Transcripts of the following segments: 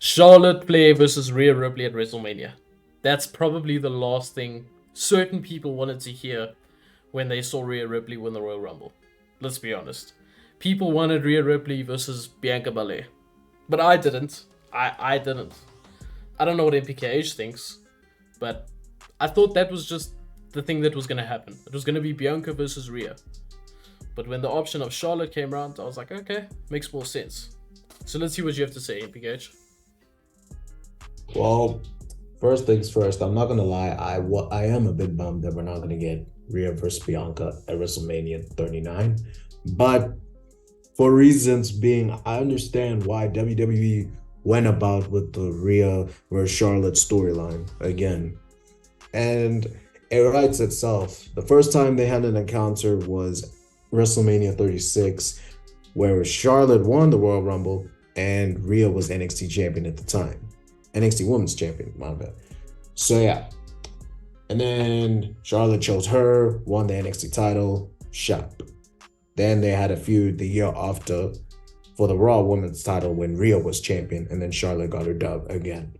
Charlotte Flair versus Rhea Ripley at WrestleMania. That's probably the last thing certain people wanted to hear when they saw Rhea Ripley win the Royal Rumble. Let's be honest. People wanted Rhea Ripley versus Bianca Belair. But I didn't. I didn't. I don't know what MPKH thinks, but I thought that was just the thing that was going to happen. It was going to be Bianca versus Rhea. But when the option of Charlotte came around, I was like, okay, makes more sense. So let's see what you have to say, MPKH. Well, first things first, I'm not gonna lie, I am a bit bummed that we're not gonna get Rhea versus Bianca at WrestleMania 39. But for reasons being, I understand why WWE went about with the Rhea versus Charlotte storyline again. And it writes itself. The first time they had an encounter was WrestleMania 36, where Charlotte won the Royal Rumble and Rhea was NXT champion at the time. NXT Women's Champion, my bad. So yeah. And then Charlotte chose her, won the NXT title, shop. Then they had a feud the year after for the Raw Women's title when Rhea was champion, and then Charlotte got her dub again.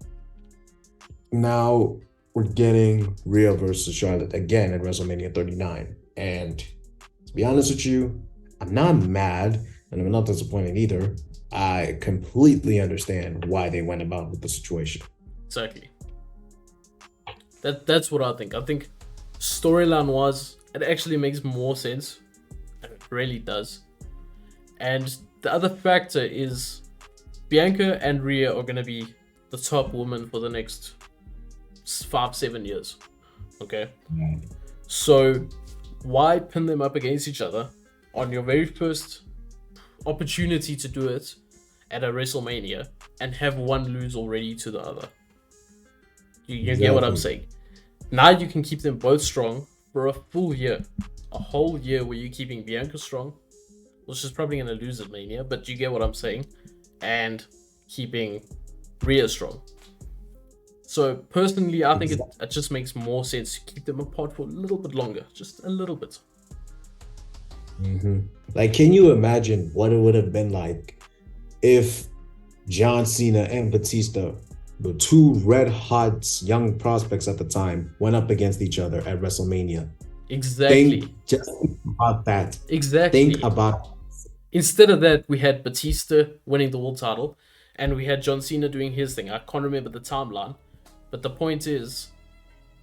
Now we're getting Rhea versus Charlotte again at WrestleMania 39. And to be honest with you, I'm not mad and I'm not disappointed either. I completely understand why they went about with the situation. Exactly. That's what I think. I think storyline-wise, it actually makes more sense. And it really does. And the other factor is Bianca and Rhea are going to be the top women for the next 5-7 years. Okay? So why pin them up against each other on your very first opportunity to do it at a WrestleMania and have one lose already to the other? You get what I'm saying? Now you can keep them both strong for a full year. A whole year where you're keeping Bianca strong. Well, she's probably going to lose at Mania, but you get what I'm saying? And keeping Rhea strong. So personally, I think it just makes more sense to keep them apart for a little bit longer. Just a little bit. Like, can you imagine what it would have been like if John Cena and Batista, the two red hot young prospects at the time, went up against each other at WrestleMania? Exactly. Just think about that. Exactly. Think about. Instead of that, we had Batista winning the world title, and we had John Cena doing his thing. I can't remember the timeline, but the point is,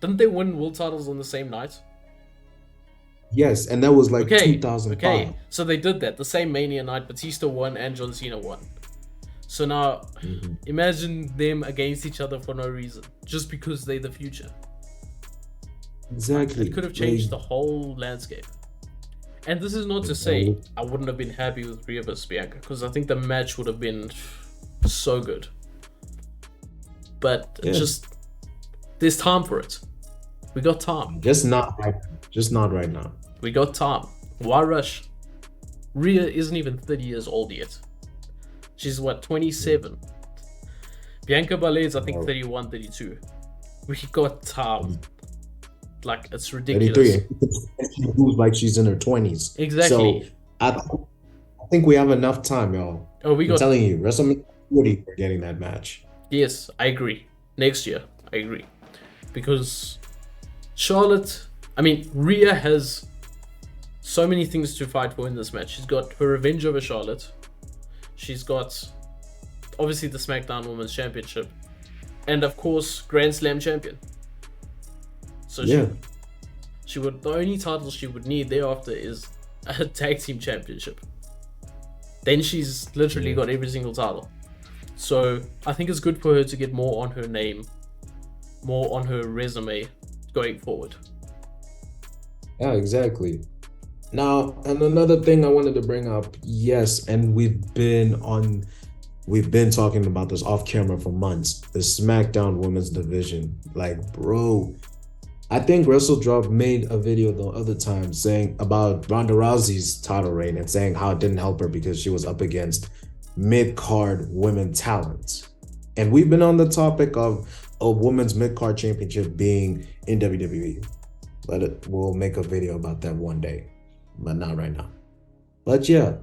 didn't they win world titles on the same night? Yes, and that was like 2005. Okay, so they did that. The same Mania night, Batista won and John Cena won. So now, imagine them against each other for no reason, just because they're the future. Exactly. It could have changed the whole landscape. And this is not to say I wouldn't have been happy with Rhea versus Bianca, because I think the match would have been so good. But just, there's time for it. We got time. Just not right now. We got time. Why rush? Rhea isn't even 30 years old yet. She's what, 27? Bianca Belair's, I think, 31, 32. We got time. Like, it's ridiculous. 33. She moves like she's in her 20s. Exactly. So I think we have enough time, y'all. I'm telling you, WrestleMania 40, we're getting that match. Yes, I agree. Next year, I agree. Because Rhea has so many things to fight for in this match. She's got her revenge over Charlotte. She's got, obviously, the SmackDown Women's Championship. And, of course, Grand Slam champion. So she would, the only title she would need thereafter is a tag team championship. Then she's literally got every single title. So I think it's good for her to get more on her name, more on her resume going forward. Yeah, exactly. Now, and another thing I wanted to bring up, yes, and we've been talking about this off camera for months, the SmackDown Women's Division. Like, bro, I think WrestleDrop made a video the other time saying about Ronda Rousey's title reign and saying how it didn't help her because she was up against mid-card women talent. And we've been on the topic of a women's mid-card championship being in WWE. We'll make a video about that one day, but not right now. But yeah,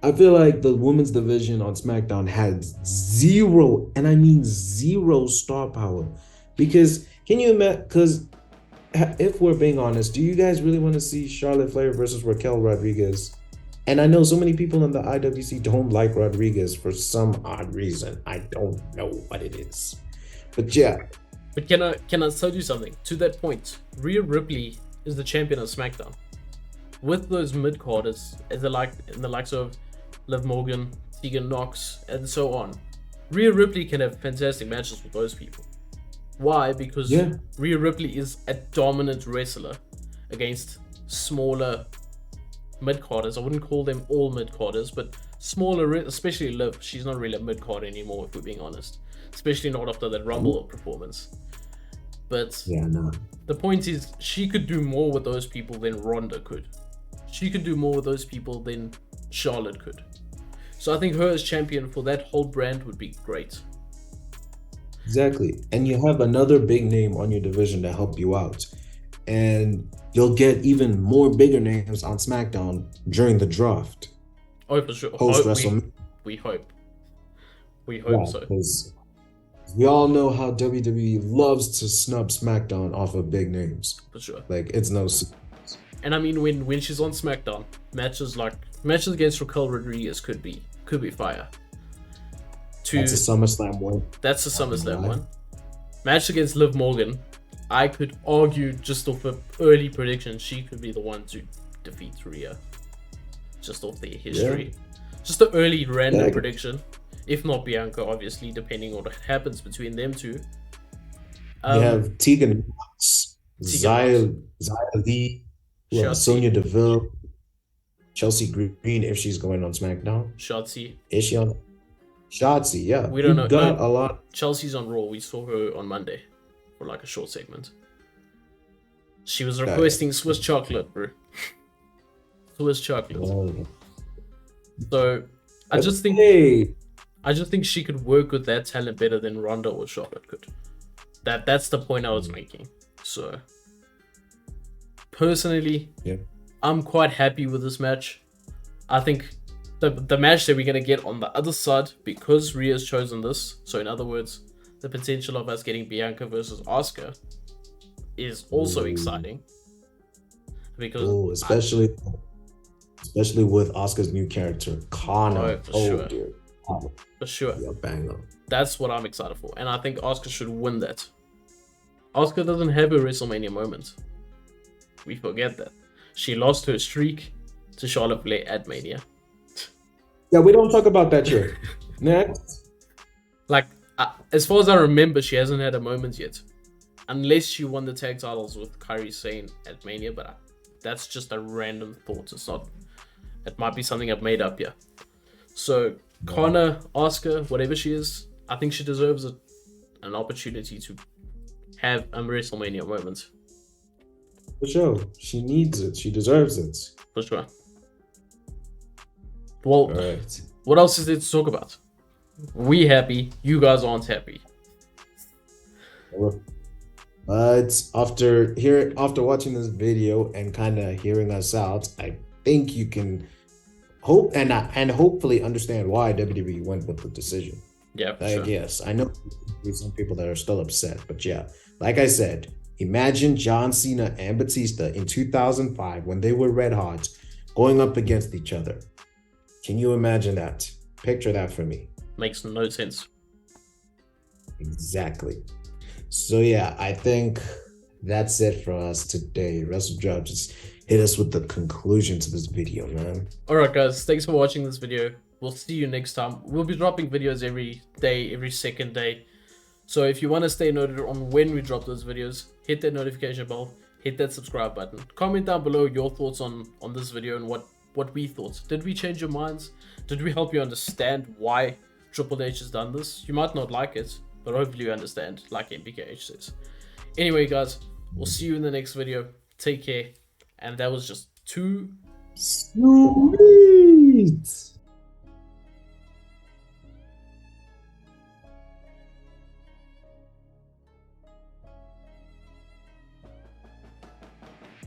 I feel like the women's division on SmackDown had zero, and I mean zero star power. Because can you imagine? Because if we're being honest, do you guys really want to see Charlotte Flair versus Raquel Rodriguez? And I know so many people in the IWC don't like Rodriguez for some odd reason. I don't know what it is. But yeah. But can I tell you something? To that point, Rhea Ripley is the champion of SmackDown. With those mid-carders, in the likes of Liv Morgan, Tegan Nox, and so on, Rhea Ripley can have fantastic matches with those people. Why? Because Rhea Ripley is a dominant wrestler against smaller mid-carders. I wouldn't call them all mid-carders, but smaller, especially Liv. She's not really a mid-card anymore, if we're being honest. Especially not after that Rumble performance. But the point is, she could do more with those people than Ronda could. She could do more with those people than Charlotte could. So I think her as champion for that whole brand would be great. Exactly. And you have another big name on your division to help you out. And you'll get even more bigger names on SmackDown during the draft. Oh, for sure. Post WrestleMania. We hope. We hope so. Because we all know how WWE loves to snub SmackDown off of big names. For sure. Like, it's no secret. And I mean, when she's on SmackDown, matches against Raquel Rodriguez could be fire. That's a SummerSlam one. That's a SummerSlam one. Match against Liv Morgan, I could argue just off of early prediction, she could be the one to defeat Rhea. Just off their history. Yeah. Just an early random prediction. If not Bianca, obviously, depending on what happens between them two. You have Tegan Nox, Xia Li, Sonya Deville, Chelsea Green if she's going on SmackDown. Shotzi. Is she on? Shotzi, yeah. We don't know. Got a lot. Chelsea's on Raw. We saw her on Monday for like a short segment. She was requesting Swiss chocolate, bro. Swiss chocolate. Oh. So I just think she could work with that talent better than Ronda or Charlotte could. That's the point I was making. So personally, I'm quite happy with this match. I think the match that we're gonna get on the other side, because Rhea's chosen this, so in other words, the potential of us getting Bianca versus Asuka is also exciting. Because especially with Asuka's new character, Kana. Dear. For sure. Yeah, bang on. That's what I'm excited for. And I think Asuka should win that. Asuka doesn't have a WrestleMania moment. We forget that. She lost her streak to Charlotte Flair at Mania. Yeah, we don't talk about that here. Next. Like, as far as I remember, she hasn't had a moment yet. Unless she won the tag titles with Kairi Sane at Mania, but that's just a random thought. It's not. It might be something I've made up here. So, Kana, Asuka, whatever she is, I think she deserves an opportunity to have a WrestleMania moment. For sure. She needs it. She deserves it. For sure. Well, what else is there to talk about? We happy. You guys aren't happy. But after watching this video and kind of hearing us out, I think you can hope and hopefully understand why WWE went with the decision. Yeah, sure. Yes, I know there's some people that are still upset, but yeah, like I said, imagine John Cena and Batista in 2005 when they were red hot going up against each other. Can you imagine that? Picture that for me. Makes no sense. Exactly. So yeah, I think that's it for us today. WrestleDrop, just hit us with the conclusion to this video, man. Alright guys, thanks for watching this video. We'll see you next time. We'll be dropping videos every day, every second day. So if you want to stay noted on when we drop those videos, hit that notification bell, hit that subscribe button. Comment down below your thoughts on this video and what we thought. Did we change your minds? Did we help you understand why Triple H has done this? You might not like it, but hopefully you understand, like MPKH says. Anyway guys, we'll see you in the next video. Take care. And that was just too sweet.